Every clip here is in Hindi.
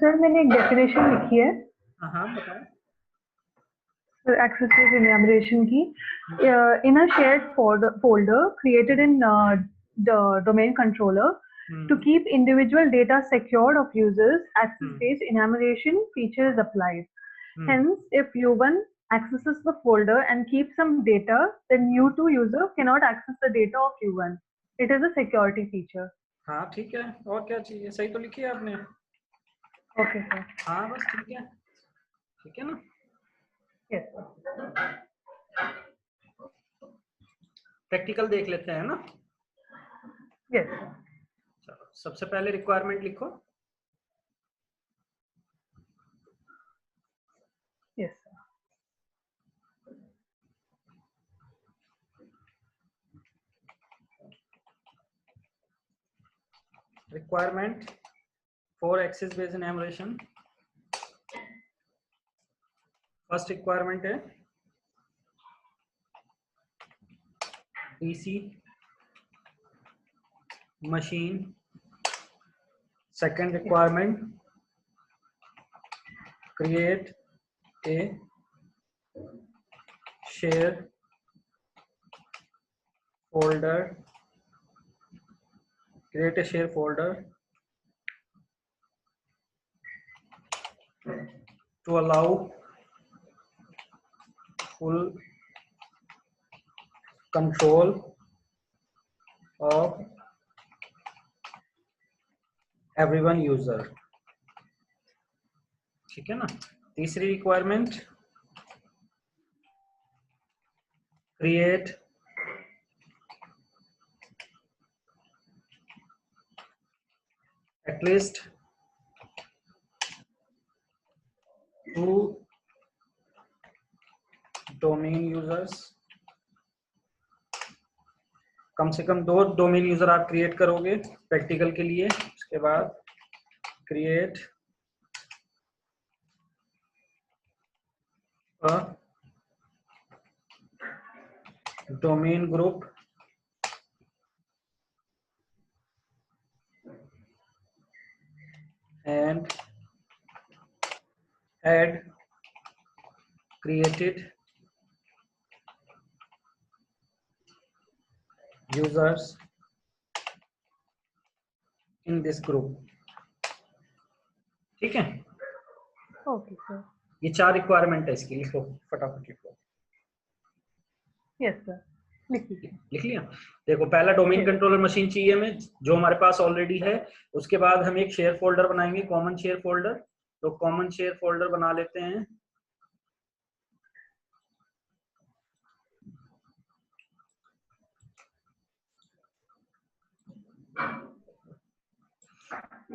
सर मैंने एक डेफिनेशन लिखी है हाँ बताओ। accesses enumeration की in a shared folder created in the domain controller to keep individual data secured of users, access-based enumeration feature is applied. Hence, if U1 accesses the folder and keeps some data, then U2 user cannot access the data of U1. It is a security feature. हाँ ठीक है, और क्या चाहिए? सही तो लिखी है आपने। Okay sir. हाँ बस ठीक है ना। Yes sir. प्रैक्टिकल देख लेते हैं ना। यस चलो सबसे पहले रिक्वायरमेंट लिखो। Yes requirement for access based enumeration. First requirement है PC machine. Second requirement, create a share folder. Create a share folder to allow full control of everyone user. ठीक है ना। तीसरी requirement, create at least 2 domain users. कम से कम 2 डोमेन यूजर आप क्रिएट करोगे प्रैक्टिकल के लिए। उसके बाद create a domain group and add created users in this group. ठीक है। Okay sir. ये 4 रिक्वायरमेंट है इसकी, लिखो फटाफट लिखो। यस सर लिख लिया। देखो पहला डोमेन कंट्रोलर मशीन चाहिए हमें, जो हमारे पास ऑलरेडी है। उसके बाद हम एक शेयर फोल्डर बनाएंगे, कॉमन शेयर फोल्डर। तो कॉमन शेयर फोल्डर बना लेते हैं।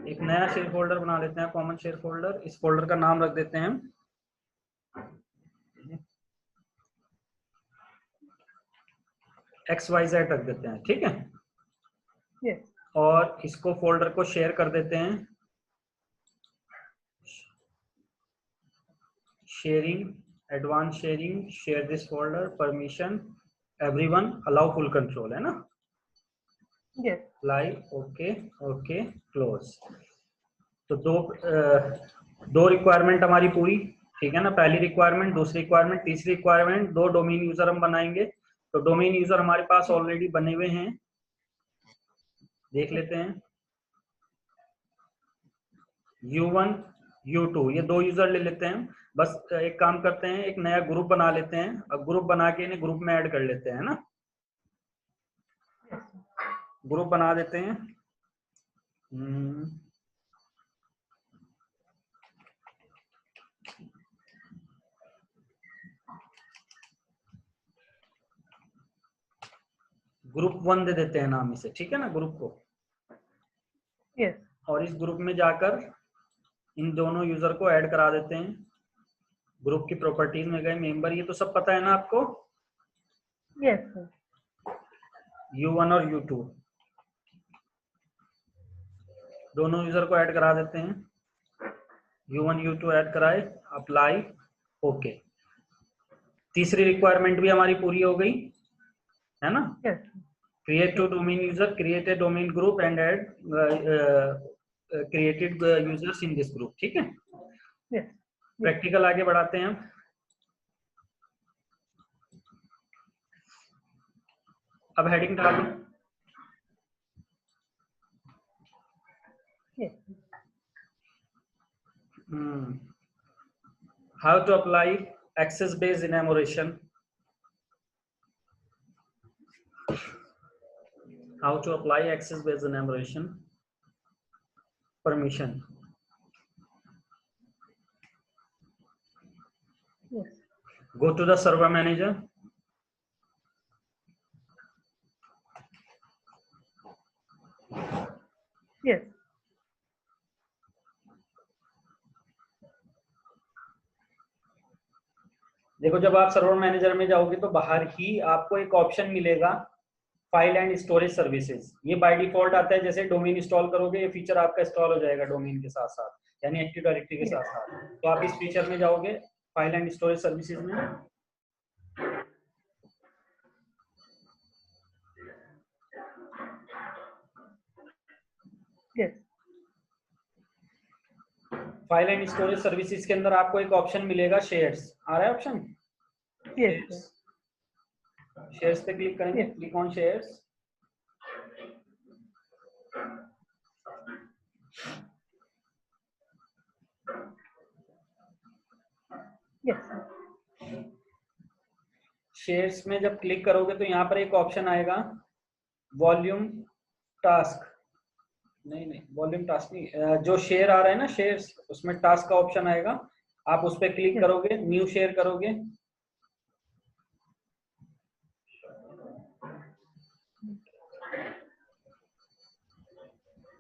एक नया शेयर फोल्डर बना लेते हैं, कॉमन शेयर फोल्डर। इस फोल्डर का नाम रख देते हैं XYZ रख देते हैं, ठीक है। yes. और इसको फोल्डर को शेयर कर देते हैं, sharing, advance sharing, share this folder, permission, everyone, allow full control, है ना। yes. Live, okay okay, close. तो दो रिक्वायरमेंट हमारी पूरी, ठीक है ना। पहली रिक्वायरमेंट, दूसरी रिक्वायरमेंट, तीसरी रिक्वायरमेंट। 2 डोमेन यूजर हम बनाएंगे। तो डोमेन यूजर हमारे पास ऑलरेडी बने हुए हैं, देख लेते हैं। U1 U2 ये 2 यूजर ले लेते हैं। बस एक काम करते हैं, एक नया ग्रुप बना लेते हैं। अब ग्रुप बना के इन्हें ग्रुप में ऐड कर लेते हैं ना। ग्रुप बना देते हैं। ग्रुप 1 दे देते हैं नाम इसे, ठीक है ना, ग्रुप को। yes. और इस ग्रुप में जाकर इन दोनों यूजर को ऐड करा देते हैं। ग्रुप की प्रॉपर्टीज में गए, मेंबर, ये तो सब पता है ना आपको। yes, sir. U1 और U2 दोनों यूजर को ऐड करा देते हैं। U1 U2 ऐड कराए, अप्लाई, ओके। तीसरी रिक्वायरमेंट भी हमारी पूरी हो गई, है ना। yes. Create two domain user, create a domain group and add created users in this group. ठीक है, Yes. प्रैक्टिकल आगे बढ़ाते हैं हम. अब हेडिंग डाल दो. Yes. How to apply access based enumeration. How to apply access based enumeration. Permission. Yes. Go to the server manager. Yes. देखो, जब आप सर्वर मैनेजर में जाओगे तो बाहर ही आपको एक ऑप्शन मिलेगा फाइल एंड स्टोरेज सर्विसेज. ये बाय डिफॉल्ट आता है. जैसे डोमेन इंस्टॉल करोगे ये फीचर आपका इंस्टॉल हो जाएगा डोमेन के साथ साथ, यानी एक्टिव डायरेक्टरी के साथ साथ. तो आप इस फीचर में जाओगे फाइल एंड स्टोरेज सर्विसेज में. Yes. File and storage services के अंदर आपको एक ऑप्शन मिलेगा शेयर्स. आ रहा है ऑप्शन? Yes. शेयर्स पे क्लिक करेंगे. Click on shares. Yes. Shares में जब क्लिक करोगे तो यहाँ पर एक ऑप्शन आएगा वॉल्यूम टास्क. नहीं, वॉल्यूम टास्क नहीं, जो शेयर आ रहा है ना शेयर्स, उसमें टास्क का ऑप्शन आएगा. आप उस पर क्लिक करोगे, न्यू शेयर करोगे.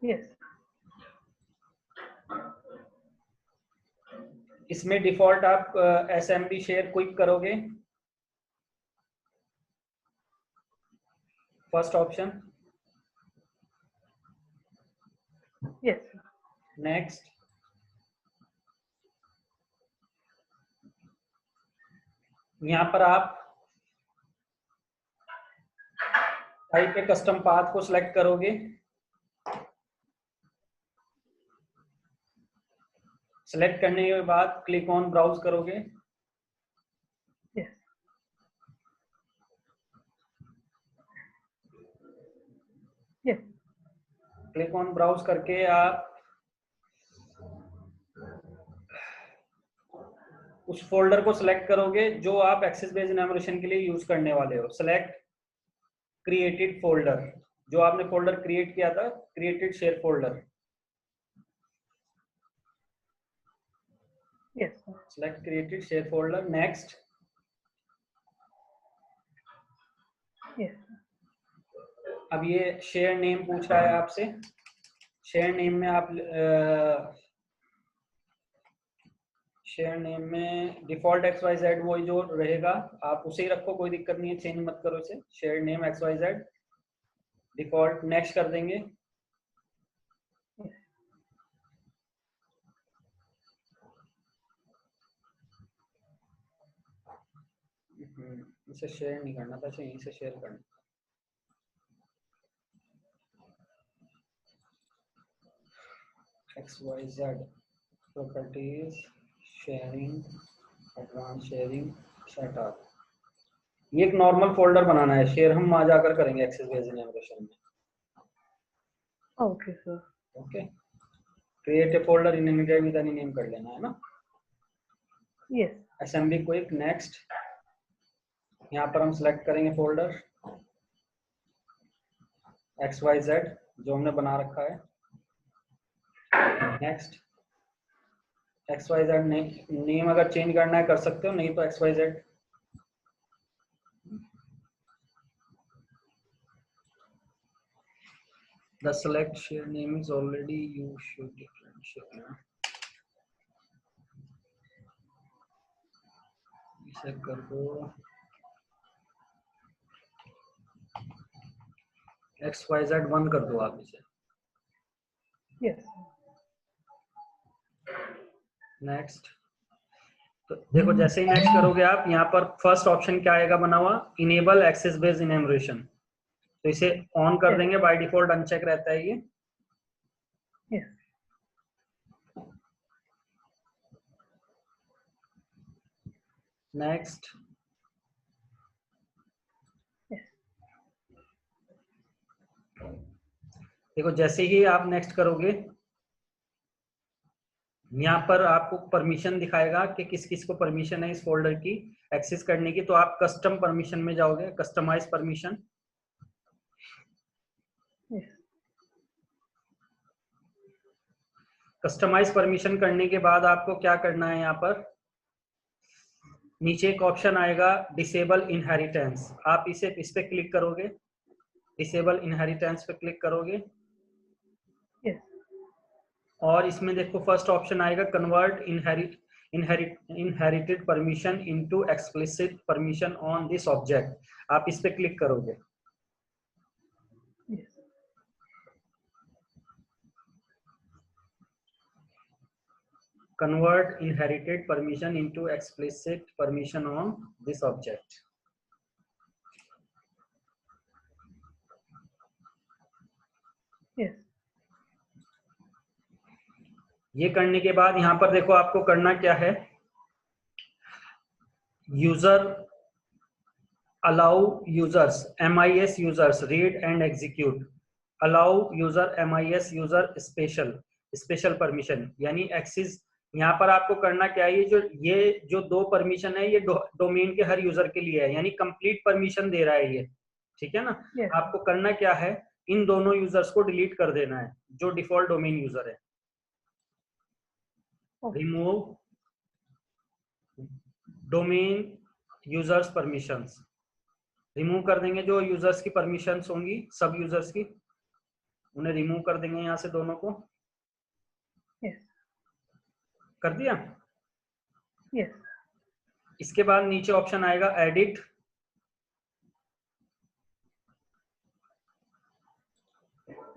Yes. इसमें डिफॉल्ट आप SMB शेयर क्विक करोगे. First option. Yes. नेक्स्ट. यहाँ पर आप टाइप ए कस्टम पाथ को सिलेक्ट करोगे. सिलेक्ट करने के बाद क्लिक ऑन ब्राउज करोगे. Yes. Yes. Click on browse करके आप उस फोल्डर को सिलेक्ट करोगे जो आप एक्सेस बेस्ड एनुमरेशन के लिए यूज करने वाले हो. Select created folder. जो आपने फोल्डर क्रिएट किया था, created share folder. Yes. Select created share folder. Next. Yes. अब ये शेयर नेम पूछ रहा है आपसे. शेयर नेम में आप शेयर नेम में डिफॉल्ट XYZ वही जो रहेगा आप उसे ही रखो, कोई दिक्कत नहीं है, चेंज मत करो इसे. Share name XYZ default. Next कर देंगे. इसे शेयर नहीं करना था, यहीं से शेयर करना. XYZ properties sharing advance sharing setup. ये एक नॉर्मल फोल्डर बनाना है. शेयर हम वहां जाकर करेंगे एक्सेस बेस्ड एनुमरेशन में. Okay, sir. Okay. Create a folder in immediate with any name कर लेना है ना. Yes. SMB quick. नेक्स्ट. यहाँ पर हम सिलेक्ट करेंगे फोल्डर XYZ जो हमने बना रखा है. नेक्स्ट. XYZ नेम अगर चेंज करना है कर सकते हो, नहीं तो XYZ. The select share name is already you should differentiate. इसे कर दो XYZ 1 कर दो आप इसे. Yes. नेक्स्ट. तो देखो जैसे ही नेक्स्ट करोगे आप, यहाँ पर फर्स्ट ऑप्शन क्या आएगा बना हुआ, इनेबल एक्सेस बेस्ड एनुमरेशन. तो इसे ऑन कर देंगे. बाय डिफॉल्ट अनचेक रहता है ये. Yes. नेक्स्ट। देखो जैसे ही आप नेक्स्ट करोगे यहाँ पर आपको परमिशन दिखाएगा कि किस किस को परमिशन है इस फोल्डर की एक्सेस करने की। तो आप कस्टम परमिशन में जाओगे, कस्टमाइज परमिशन। कस्टमाइज परमिशन करने के बाद आपको क्या करना है, यहाँ पर नीचे एक ऑप्शन आएगा डिसेबल इनहेरिटेंस। आप इस पे क्लिक करोगे, डिसेबल इनहेरिटेंस पे क्लिक करोगे और इसमें देखो फर्स्ट ऑप्शन आएगा convert inherited permission into explicit permission on this object. आप इस पे क्लिक करोगे। Convert inherited permission into explicit permission on this object. Yes. ये करने के बाद यहाँ पर देखो आपको करना क्या है, user allow users MIS users read and execute, allow user MIS user special permission, यानी एक्सेस। यहाँ पर आपको करना क्या है, ये जो दो परमिशन है ये डोमेन के हर यूजर के लिए है, यानी कंप्लीट परमिशन दे रहा है ये, ठीक है ना। Yes. आपको करना क्या है, इन दोनों यूजर्स को डिलीट कर देना है जो डिफॉल्ट डोमेन यूजर है। Remove domain users permissions, remove कर देंगे जो यूजर्स की परमिशंस होंगी, सब यूजर्स की, उन्हें रिमूव कर देंगे यहाँ से दोनों को। Yes. कर दिया। Yes. इसके बाद नीचे ऑप्शन आएगा एडिट,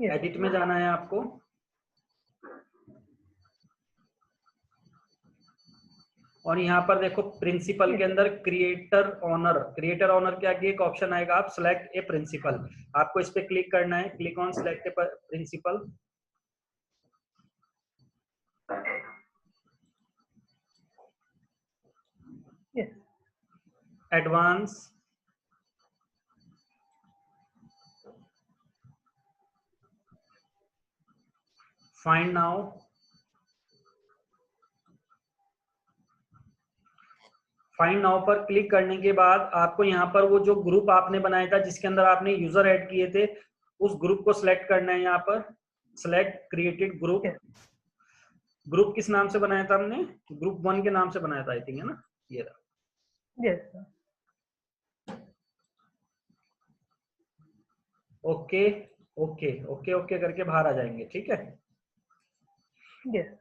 Yes. एडिट में जाना है आपको। और यहाँ पर देखो प्रिंसिपल के अंदर क्रिएटर ऑनर के आगे एक ऑप्शन आएगा, आप सिलेक्ट ए प्रिंसिपल, आपको इस पे क्लिक करना है। Click on select a principal. Yes. Advance, find now, find now पर क्लिक करने के बाद आपको यहाँ पर वो जो ग्रुप आपने बनाया था जिसके अंदर आपने यूजर ऐड किए थे उस ग्रुप को सिलेक्ट करना है। यहाँ पर सिलेक्ट क्रिएटेड ग्रुप। ग्रुप किस नाम से बनाया था हमने, ग्रुप 1 के नाम से बनाया था आई थिंक, है ना, ये रहा। Yes. Okay okay okay okay करके बाहर आ जाएंगे, ठीक है। Yes.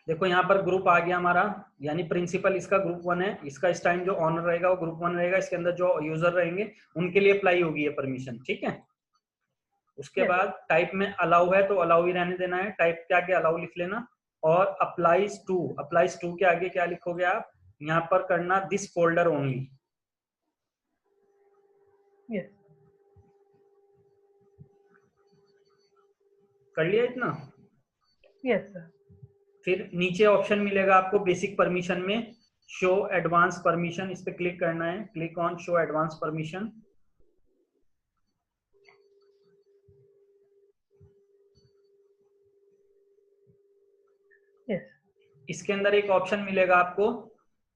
देखो यहाँ पर ग्रुप आ गया हमारा, यानी प्रिंसिपल इसका ग्रुप 1 है, इसका इस टाइम जो ऑनर रहेगा वो ग्रुप 1 रहेगा, इसके अंदर जो यूजर रहेंगे उनके लिए अप्लाई होगी ये परमिशन, ठीक है। उसके बाद टाइप में अलाउ है तो अलाउ ही रहने देना है, टाइप के आगे अलाउ लिख लेना। और अप्लाइज टू के आगे क्या लिखोगे आप, यहाँ पर करना दिस फोल्डर ओनली। Yes. कर लिया इतना। Yes, sir. फिर नीचे ऑप्शन मिलेगा आपको बेसिक परमिशन में शो एडवांस परमिशन, इस पे क्लिक करना है। Click on show advance permission. Yes. इसके अंदर एक ऑप्शन मिलेगा आपको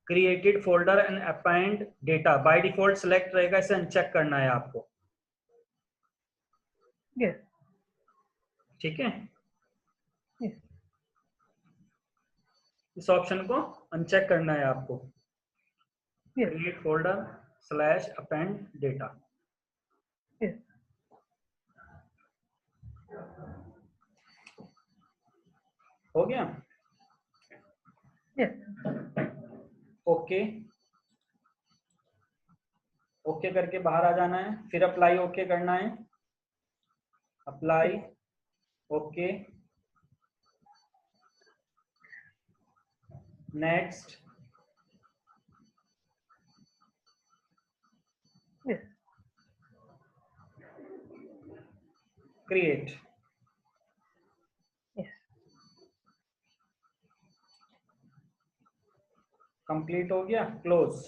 created folder and append data, by default select रहेगा, इसे अनचेक करना है आपको, Yes. ठीक है। Yes. इस ऑप्शन को अनचेक करना है आपको, Yes. Create folder slash append data. Yes. हो गया। Yes. ओके ओके करके बाहर आ जाना है, फिर अप्लाई ओके करना है, apply okay, next, Yes. Create. Yes. Complete हो गया, क्लोज।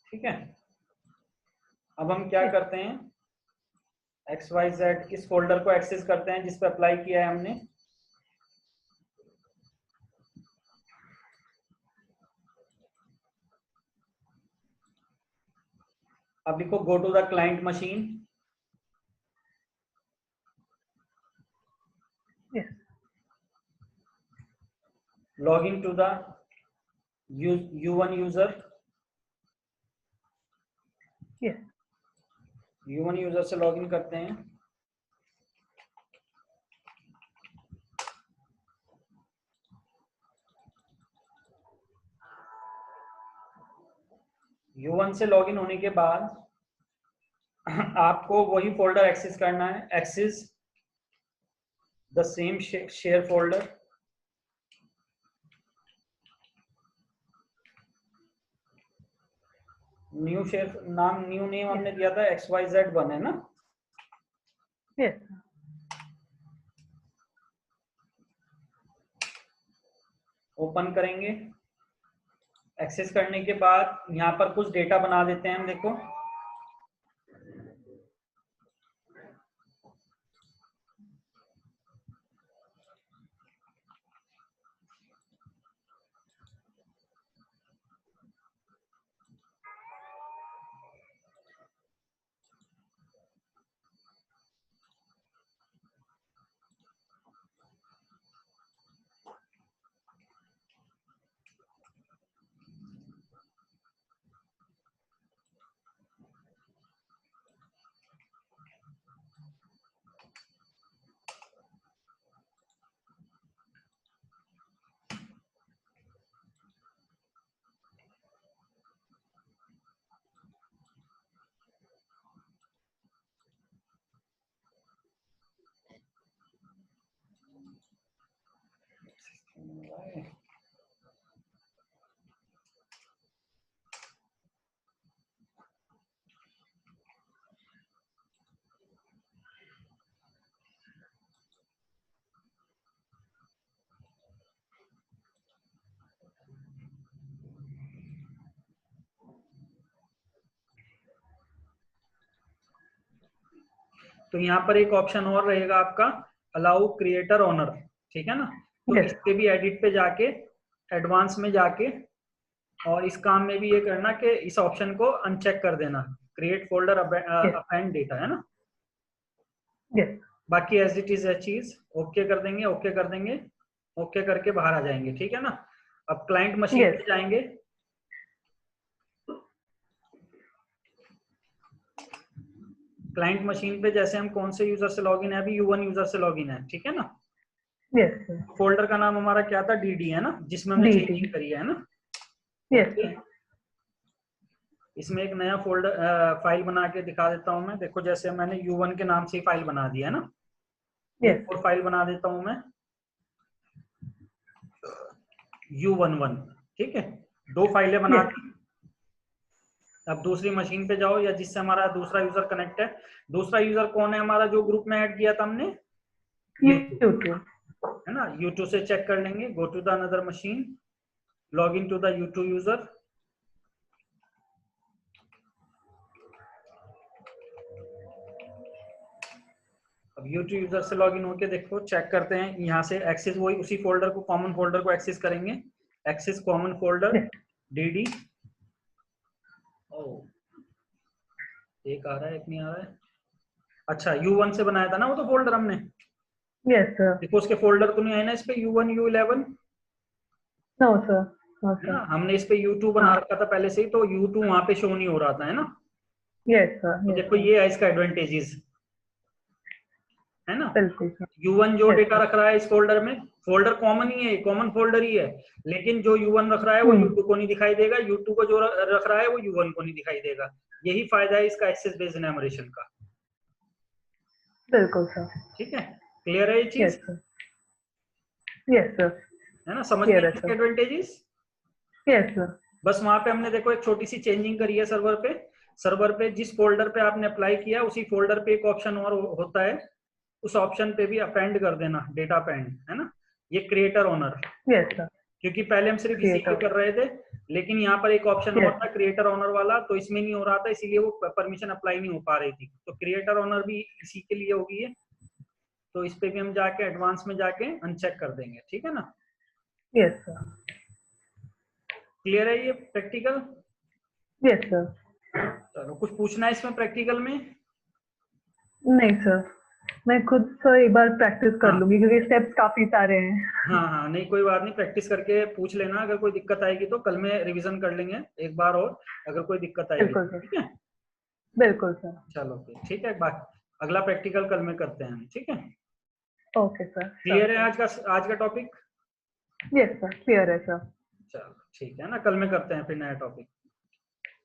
ठीक है, अब हम क्या Yes. करते हैं, XYZ इस फोल्डर को एक्सेस करते हैं जिस पे अप्लाई किया है हमने। अब लिखो go to the client machine. Yes. Log in to the U1 user. Yes. U1 user से लॉग इन करते हैं। U1 से लॉग इन होने के बाद आपको वही फोल्डर एक्सेस करना है, access the same share folder. New share नाम, न्यू नेम हमने दिया था XYZ1 है ना। Yes. ओपन करेंगे। एक्सेस करने के बाद यहाँ पर कुछ डेटा बना देते हैं हम, देखो तो यहाँ पर एक ऑप्शन और रहेगा आपका, अलाउ क्रिएटर ओनर। ठीक है ना, तो Yes. इस पे भी एडिट पे जाके, एडवांस में जाके, और इस काम में भी ये करना कि इस ऑप्शन को अनचेक कर देना, क्रिएट फोल्डर अपेंड डेटा, है ना। Yes. बाकी एज इट इज चीज ओके कर देंगे, ओके कर देंगे, ओके करके बाहर आ जाएंगे। ठीक है ना, अब क्लाइंट मशीन Yes. पे जाएंगे। क्लाइंट मशीन पे जैसे हम कौन से यूजर से लॉगिन है, अभी U1 यूजर से लॉगिन है। ठीक है ना, Yes. Sir. फोल्डर का नाम हमारा क्या था, DD है ना, जिसमें हमने DD. चेंजिंग करी है ना। Yes. Okay? इसमें एक नया फोल्डर फाइल बना के दिखा देता हूं मैं। देखो जैसे मैंने U1 के नाम से ही फाइल बना दिया है ना, Yes. एक और फाइल बना देता हूं मैं U11। ठीक है, दो फाइलें बना Yes. दी। अब दूसरी मशीन पे जाओ, या जिससे हमारा दूसरा यूजर कनेक्ट है। दूसरा यूजर कौन है हमारा, जो ग्रुप में ऐड किया था हमने, U2 YouTube. है ना। U2 से चेक कर लेंगे, go to the another machine, log in to the U2 user. अब U2 यूजर से लॉगिन होके देखो, चेक करते हैं यहाँ से एक्सेस, वही उसी फोल्डर को, कॉमन फोल्डर को एक्सेस करेंगे। Access common folder Yes. DD। एक आ रहा है, एक नहीं आ रहा है। अच्छा, U1 से बनाया था ना वो तो फोल्डर हमने। Yes, sir. देखो उसके फोल्डर तो नहीं है ना इस पे, U1 U11 No, sir. No, है ना। sir. हमने इस पे U2 बना हाँ. रखा था पहले से ही, तो U2 वहां पे शो नहीं हो रहा था, है ना। Yes, sir. तो Yes, देखो sir. ये है इसका एडवांटेजेस, है ना। बिल्कुल sir. U1 जो Yes, डेटा sir. रख रहा है इस फोल्डर में, फोल्डर कॉमन ही है, कॉमन फोल्डर ही है, लेकिन जो U1 रख रहा है वो U2 को नहीं दिखाई देगा, U2 को जो रख रहा है वो U1 को नहीं दिखाई देगा। यही फायदा है इसका एक्सेस बेस्ड एनुमरेशन का। बिल्कुल sir. ठीक है, क्लियर है ये चीज, Yes, sir. Yes, sir. है ना, समझ Clear गए है इसके sir. एडवांटेजेस। Yes, sir. बस वहां पे हमने देखो एक छोटी सी चेंजिंग करी है सर्वर पे। सर्वर पे जिस फोल्डर पे आपने अप्लाई किया उसी फोल्डर पे एक ऑप्शन और होता है, उस ऑप्शन पे भी अपेंड कर देना, डेटा अपेंड, है ना, ये क्रिएटर ओनर। Yes sir. क्योंकि पहले हम सिर्फ इसी पे क्रिएटर। कर रहे थे, लेकिन यहाँ पर एक ऑप्शन और यस। था क्रिएटर ओनर वाला, तो इसमें नहीं हो रहा था, इसीलिए वो परमिशन अप्लाई नहीं हो पा रही थी। तो क्रिएटर ओनर भी इसी के लिए होगी है, तो इस पे भी हम जाके एडवांस में जाके अनचेक कर देंगे, ठीक है ना। Yes sir. क्लियर है ये प्रैक्टिकल? Yes sir. चलो, कुछ पूछना है इसमें प्रैक्टिकल में? नहीं सर, मैं खुद सर एक बार प्रैक्टिस कर हाँ लूंगी क्योंकि स्टेप्स काफी सारे हैं। हाँ हाँ, नहीं कोई बात नहीं, प्रैक्टिस करके पूछ लेना, अगर कोई दिक्कत आएगी तो कल में रिवीजन कर लेंगे एक बार और, अगर कोई दिक्कत आएगी, बिल्कुल सर। ठीक है। बिल्कुल सर। चलो फिर ठीक है, बाकी अगला प्रैक्टिकल कल में करते हैं हम, ठीक है। Okay sir. क्लियर है आज का टॉपिक? यस सर, क्लियर है सर। चलो ठीक है ना, कल में करते हैं फिर नया टॉपिक।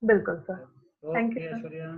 बिल्कुल sir. Thank you okay sir. Aishwarya.